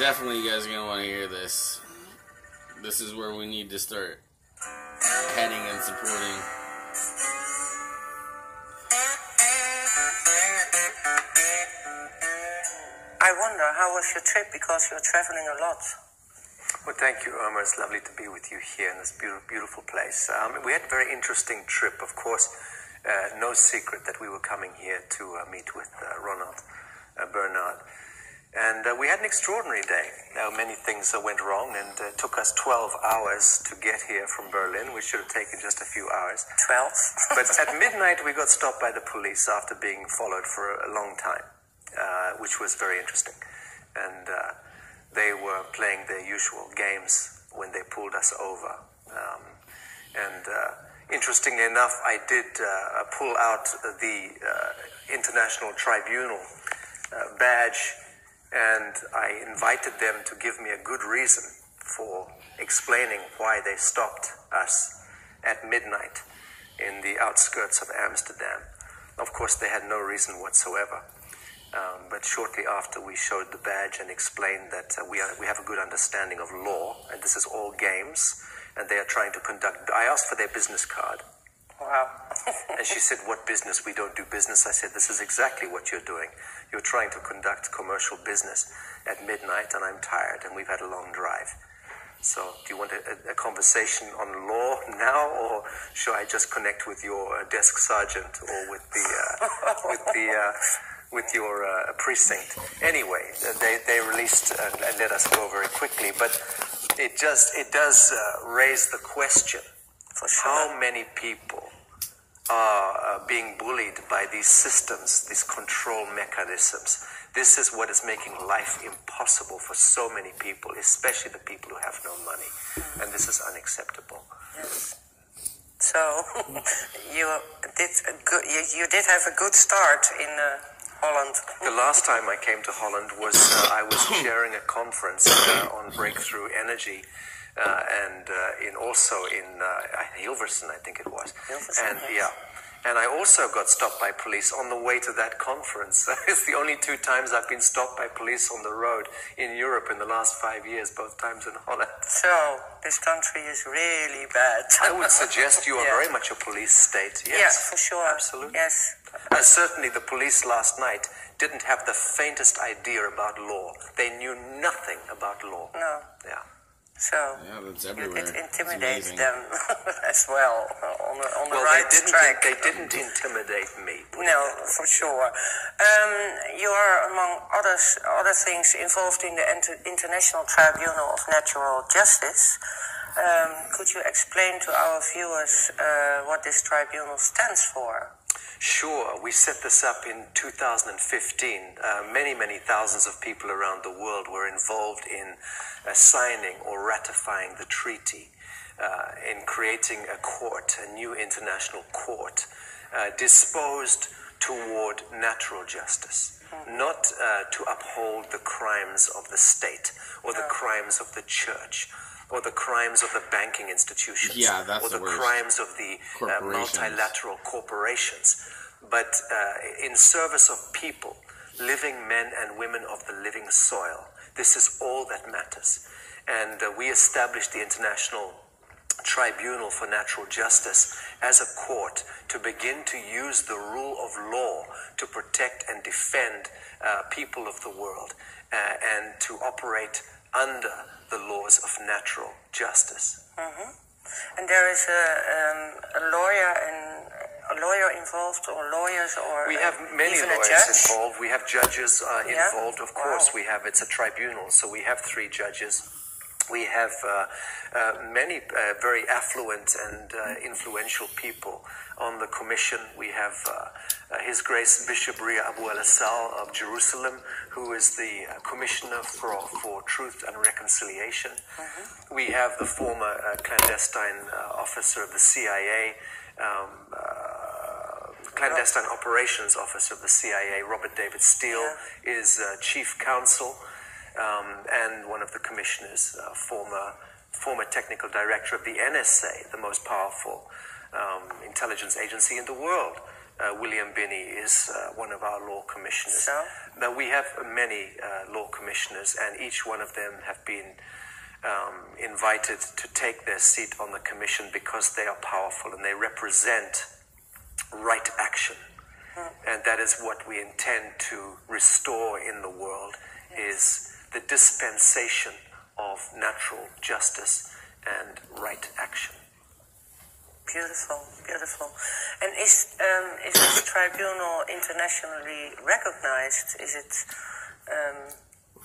definitely you guys are going to want to hear this. This is where we need to start heading and supporting. I wonder, how was your trip? Because you're traveling a lot. Well, thank you, Irma. It's lovely to be with you here in this beautiful place. We had a very interesting trip, of course. No secret that we were coming here to meet with Bernard. And we had an extraordinary day. Many things went wrong, and it took us 12 hours to get here from Berlin, which should have taken just a few hours. 12? But at midnight, we got stopped by the police after being followed for a long time, which was very interesting. And they were playing their usual games when they pulled us over. Interestingly enough, I did pull out the International Tribunal badge, and I invited them to give me a good reason for explaining why they stopped us at midnight in the outskirts of Amsterdam. Of course, they had no reason whatsoever. But shortly after, we showed the badge and explained that we have a good understanding of law, and this is all games, and they are trying to conduct... I asked for their business card. Wow. And she said, what business? We don't do business. I said, this is exactly what you're doing. You're trying to conduct commercial business at midnight, and I'm tired, and we've had a long drive. So do you want a conversation on law now, or should I just connect with your desk sergeant or with your precinct? Anyway, they released and let us go very quickly, but it does raise the question: For sure. how many people are being bullied by these systems, these control mechanisms? This is what is making life impossible for so many people, especially the people who have no money. And this is unacceptable. Yes. So you did have a good start in Holland. The last time I came to Holland was I was chairing a conference on breakthrough energy, and also in Hilversum, I think it was. Hilversum, and yes. And I also got stopped by police on the way to that conference. It's the only 2 times I've been stopped by police on the road in Europe in the last 5 years, both times in Holland. So, this country is really bad. I would suggest you are very much a police state. Yes. Yeah, for sure. Absolutely. Yes. Certainly the police last night didn't have the faintest idea about law. They knew nothing about law. No. Yeah. So that's everywhere. it intimidates them as well on the right they track. They didn't intimidate me. No, for sure. You are, among other things, involved in the International Tribunal of Natural Justice. Could you explain to our viewers what this tribunal stands for? Sure. We set this up in 2015. Many thousands of people around the world were involved in signing or ratifying the treaty, in creating a court, a new international court, disposed toward natural justice, not to uphold the crimes of the state or the crimes of the church, or the crimes of the banking institutions, or the crimes of the multilateral corporations, but in service of people, living men and women of the living soil. This is all that matters. And we established the International Tribunal for Natural Justice as a court to begin to use the rule of law to protect and defend people of the world, and to operate under the laws of natural justice. Mm-hmm. And there is a lawyer involved, or lawyers, or we have many even lawyers a judge involved. We have judges involved, of course. Wow. We have, it's a tribunal, so we have 3 judges. We have many very affluent and influential people on the commission. We have His Grace Bishop Ria Abu al-Assal of Jerusalem, who is the Commissioner for Truth and Reconciliation. Mm-hmm. We have the former clandestine officer of the CIA, clandestine operations officer of the CIA, Robert David Steele, is chief counsel. And one of the commissioners, former technical director of the NSA, the most powerful intelligence agency in the world, William Binney is one of our law commissioners. So? Now, we have many law commissioners, and each one of them have been invited to take their seat on the commission because they are powerful and they represent right action. And that is what we intend to restore in the world, is the dispensation of natural justice and right action. Beautiful, beautiful. And is this tribunal internationally recognized? Is it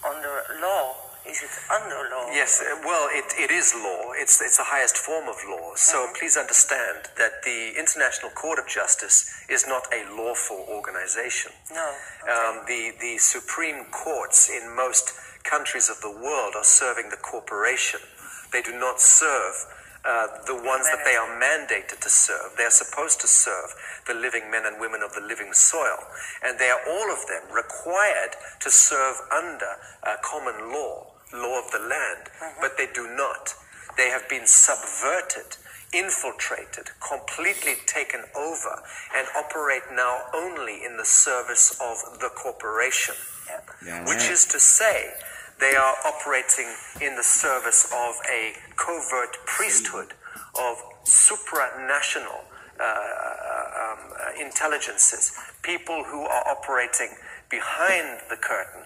under law? Is it under law? Yes, well, it is law. It's the highest form of law. So please understand that the International Court of Justice is not a lawful organization. No. Okay. The supreme courts in most countries of the world are serving the corporation. They do not serve the ones that they are mandated to serve. They are supposed to serve the living men and women of the living soil. And they are all of them required to serve under common law of the land. But they do not. They have been subverted, infiltrated, completely taken over, and operate now only in the service of the corporation. Which is to say, they are operating in the service of a covert priesthood of supranational intelligences, people who are operating behind the curtain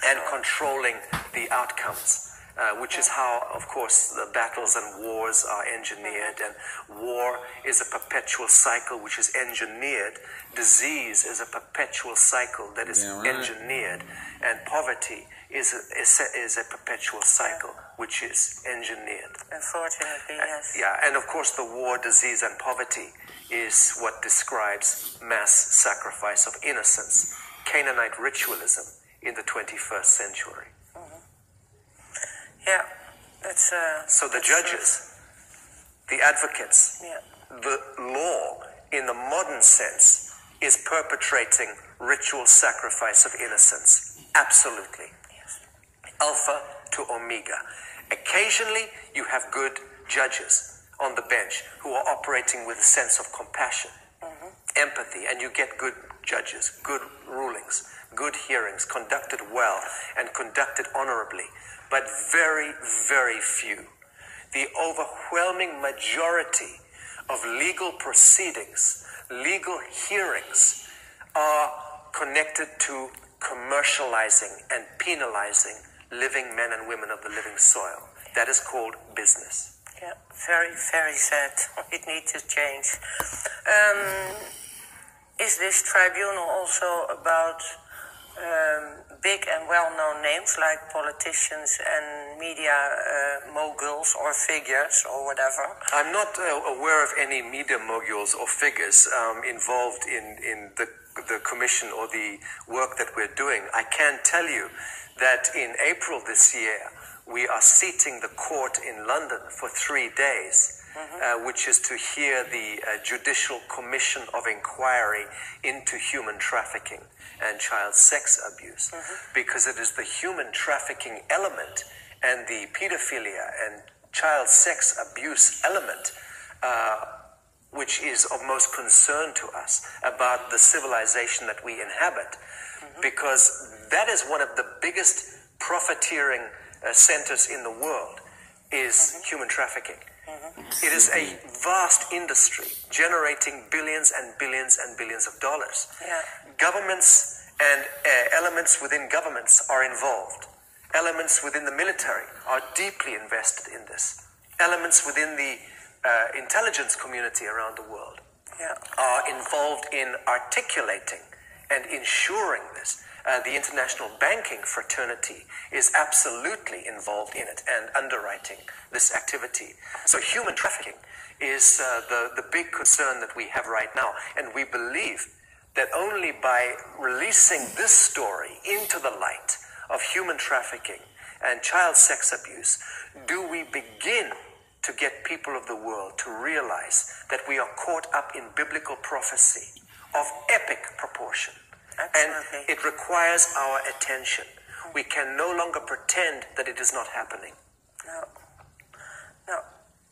and controlling the outcomes, which is how, of course, the battles and wars are engineered. And war is a perpetual cycle which is engineered. Disease is a perpetual cycle that is engineered. And poverty is a perpetual cycle which is engineered. Unfortunately, yes. Yeah, and of course the war, disease, and poverty is what describes mass sacrifice of innocence, Canaanite ritualism in the 21st century. Yeah, that's... So the judges, the advocates, the law in the modern sense is perpetrating ritual sacrifice of innocence. Absolutely. Alpha to omega. Occasionally, you have good judges on the bench who are operating with a sense of compassion, empathy, and you get good judges, good rulings, good hearings, conducted well and conducted honorably, but very, very few. The overwhelming majority of legal proceedings, legal hearings, are connected to commercializing and penalizing living men and women of the living soil. That is called business. Yeah, very, very sad. It needs to change. Is this tribunal also about big and well-known names like politicians and media moguls or figures or whatever? I'm not aware of any media moguls or figures involved in the commission or the work that we're doing. I can tell you that in April this year, we are seating the court in London for 3 days, which is to hear the Judicial Commission of Inquiry into Human Trafficking and Child Sex Abuse, because it is the human trafficking element and the pedophilia and child sex abuse element which is of most concern to us about the civilization that we inhabit, because that is one of the biggest profiteering centers in the world, is human trafficking. It is a vast industry generating billions and billions and billions of dollars. Governments and elements within governments are involved. Elements within the military are deeply invested in this. Elements within the intelligence community around the world are involved in articulating and ensuring this. The international banking fraternity is absolutely involved in it and underwriting this activity. So human trafficking is the big concern that we have right now. And we believe that only by releasing this story into the light of human trafficking and child sex abuse do we begin to get people of the world to realize that we are caught up in biblical prophecy of epic proportion. Absolutely. And it requires our attention. We can no longer pretend that it is not happening. No,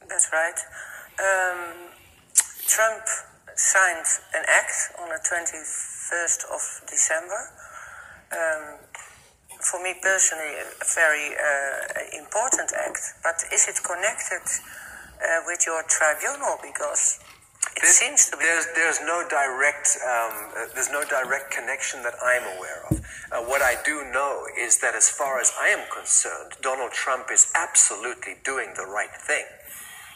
that's right. Trump signed an act on the 21st of December. For me personally, a very important act. But is it connected with your tribunal? Because it seems to be. There's no direct connection that I'm aware of. What I do know is that as far as I am concerned, Donald Trump is absolutely doing the right thing.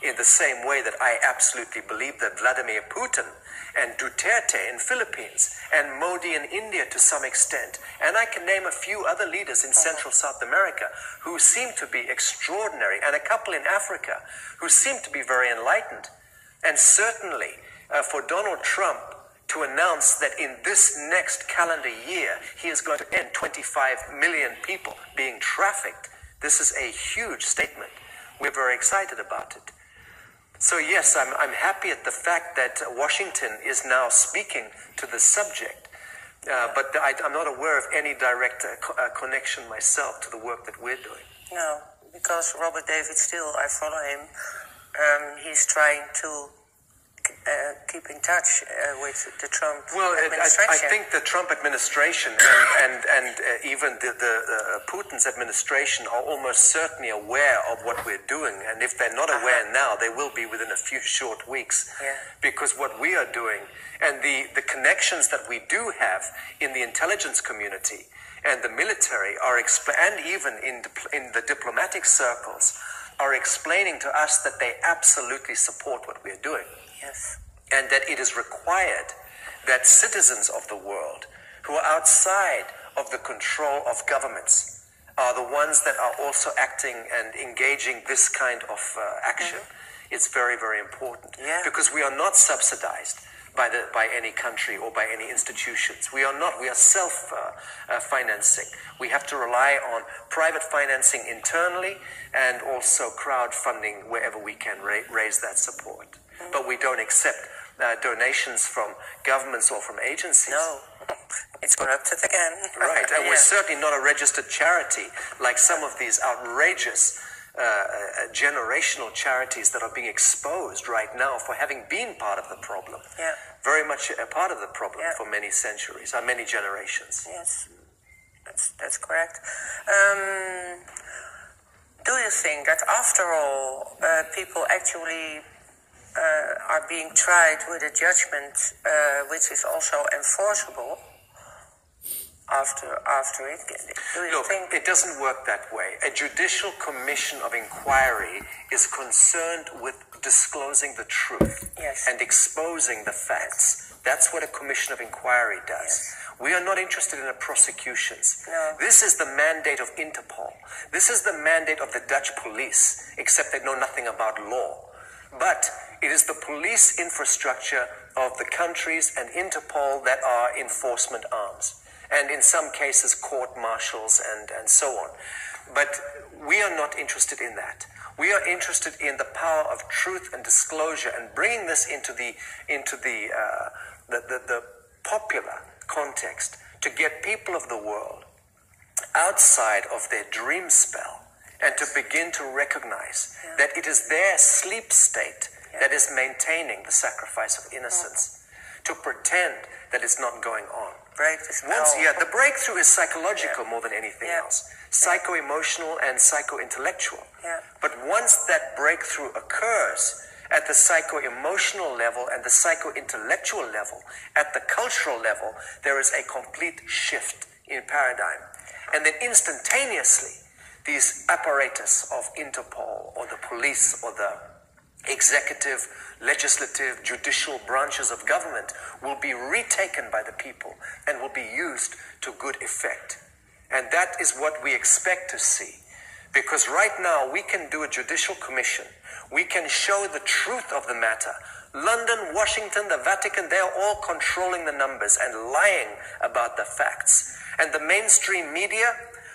In the same way that I absolutely believe that Vladimir Putin and Duterte in Philippines and Modi in India to some extent, and I can name a few other leaders in Central South America who seem to be extraordinary, and a couple in Africa who seem to be very enlightened. And certainly for Donald Trump to announce that in this next calendar year he is going to end 25 million people being trafficked, this is a huge statement. We're very excited about it. So yes, I'm happy at the fact that Washington is now speaking to the subject, but I'm not aware of any direct connection myself to the work that we're doing. No, because Robert David Steele, I follow him, he's trying to keep in touch with the Trump administration. I think the Trump administration and even the Putin's administration are almost certainly aware of what we're doing. And if they're not aware now, they will be within a few short weeks. Yeah. Because what we are doing and the connections that we do have in the intelligence community and the military and even in the diplomatic circles are explaining to us that they absolutely support what we're doing. Yes. And that it is required that citizens of the world who are outside of the control of governments are the ones that are also acting and engaging this kind of action. It's very, very important. Yeah. Because we are not subsidized by any country or by any institutions. We are not. We are self-financing. We have to rely on private financing internally and also crowdfunding wherever we can raise that support. But we don't accept donations from governments or from agencies. No, it's corrupted again. Right, and Yeah. we're certainly not a registered charity like some of these outrageous generational charities that are being exposed right now for having been part of the problem. Yeah. Very much a part of the problem Yeah. for many centuries, many generations. Yes, that's correct. Do you think that after all, people actually are being tried with a judgment which is also enforceable after it? Do you Look, think it doesn't work that way. A judicial commission of inquiry is concerned with disclosing the truth Yes. and exposing the facts. That's what a commission of inquiry does. Yes. We are not interested in the prosecutions. No. This is the mandate of Interpol. This is the mandate of the Dutch police, except they know nothing about law. But it is the police infrastructure of the countries and Interpol that are enforcement arms. And in some cases, court martials and so on. But we are not interested in that. We are interested in the power of truth and disclosure and bringing this into the popular context to get people of the world outside of their dream spell and to begin to recognize that it is their sleep state that is maintaining the sacrifice of innocence, to pretend that it's not going on. break the spell? The breakthrough is psychological more than anything Yeah. else. Psycho-emotional and psycho-intellectual. Yeah. But once that breakthrough occurs at the psycho-emotional level and the psycho-intellectual level, at the cultural level, there is a complete shift in paradigm. And then instantaneously, these apparatus of Interpol or the police or the executive, legislative, judicial branches of government will be retaken by the people and will be used to good effect. And that is what we expect to see. Because right now we can do a judicial commission. We can show the truth of the matter. London, Washington, the Vatican, they are all controlling the numbers and lying about the facts. And the mainstream media,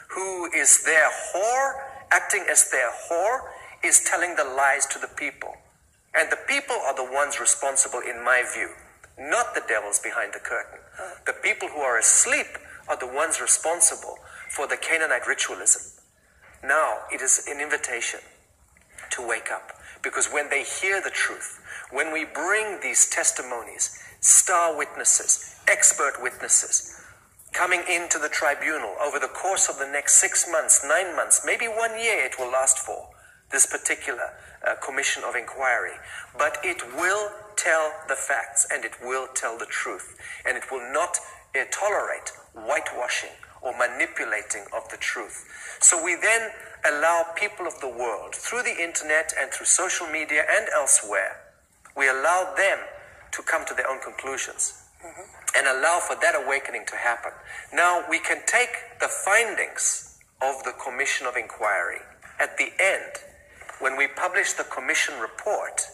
who is their whore, acting as their whore, is telling the lies to the people. And the people are the ones responsible, in my view, not the devils behind the curtain. The people who are asleep are the ones responsible for the Canaanite ritualism. Now it is an invitation to wake up, because when they hear the truth, when we bring these testimonies, star witnesses, expert witnesses, coming into the tribunal over the course of the next 6 months, 9 months, maybe 1 year it will last for, this particular commission of inquiry. But it will tell the facts, and it will tell the truth, and it will not tolerate whitewashing or manipulating of the truth. So we then allow people of the world, through the internet and through social media and elsewhere, we allow them to come to their own conclusions and allow for that awakening to happen. Now, we can take the findings of the Commission of Inquiry. At the end, when we publish the Commission report,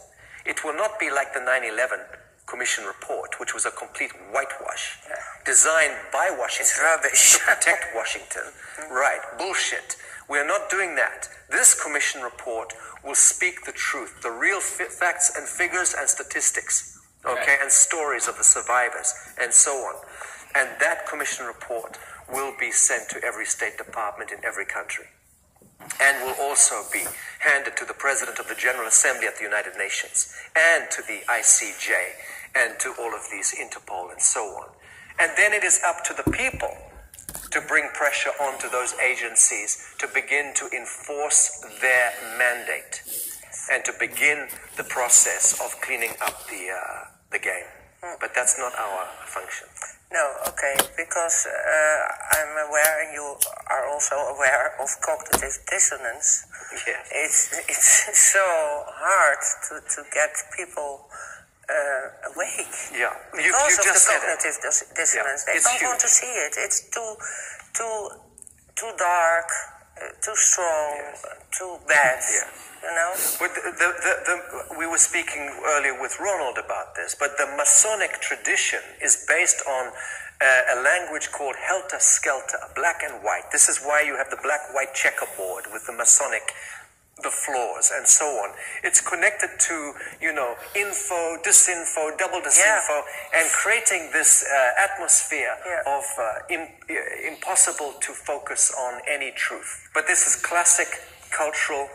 it will not be like the 9/11 Commission report, which was a complete whitewash, designed by Washington. It's rubbish. To protect Washington. Right, bullshit. We're not doing that. This Commission report will speak the truth, the real facts and figures and statistics, okay, and stories of the survivors, and so on. And that Commission report will be sent to every State Department in every country, and will also be handed to the President of the General Assembly at the United Nations, and to the ICJ, and to all of these Interpol and so on. And then it is up to the people to bring pressure onto those agencies to begin to enforce their mandate and to begin the process of cleaning up the game. But that's not our function. No, okay, because I'm aware, and you are also aware of cognitive dissonance. Yes. It's so hard to get people awake. Yeah, Because of just the said it. cognitive dissonance. Yeah, They it's don't want to huge. see it. It's too dark, too strong, too bad. Yeah. You know? But we were speaking earlier with Ronald about this, but the Masonic tradition is based on a language called helter-skelter, black and white. This is why you have the black-white checkerboard with the Masonic, the floors, and so on. It's connected to, info, disinfo, double disinfo, and creating this atmosphere of impossible to focus on any truth. But this is classic cultural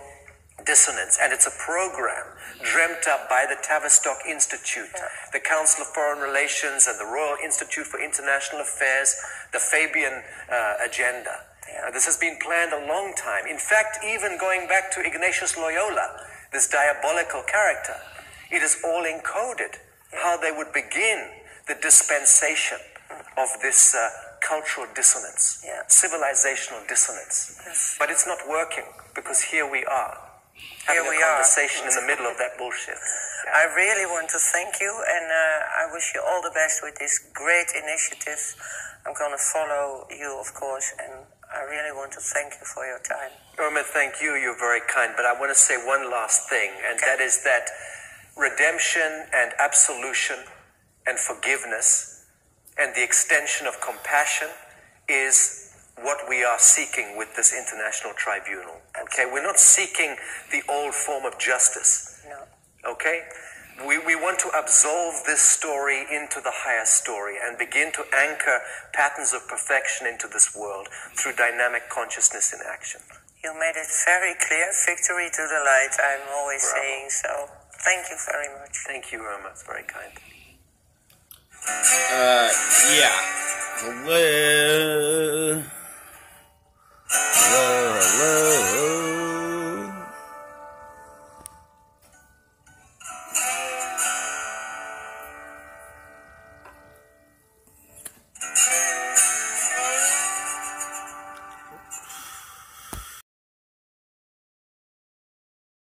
dissonance, and it's a program dreamt up by the Tavistock Institute, the Council of Foreign Relations, and the Royal Institute for International Affairs, the Fabian Agenda. This has been planned a long time. In fact, even going back to Ignatius Loyola, this diabolical character, it is all encoded, how they would begin the dispensation of this cultural dissonance, civilizational dissonance. But it's not working, because here we are, having a conversation in the middle of that bullshit. I really want to thank you, and I wish you all the best with this great initiative. I'm going to follow you, of course, and I really want to thank you for your time. Irma, thank you. You're very kind. But I want to say one last thing, and that is that redemption and absolution and forgiveness and the extension of compassion is what we are seeking with this international tribunal. Okay? We're not seeking the old form of justice. No. Okay? We want to absolve this story into the higher story and begin to anchor patterns of perfection into this world through dynamic consciousness in action. You made it very clear. Victory to the light, I'm always saying. So thank you very much. Thank you, Irma. It's very kind.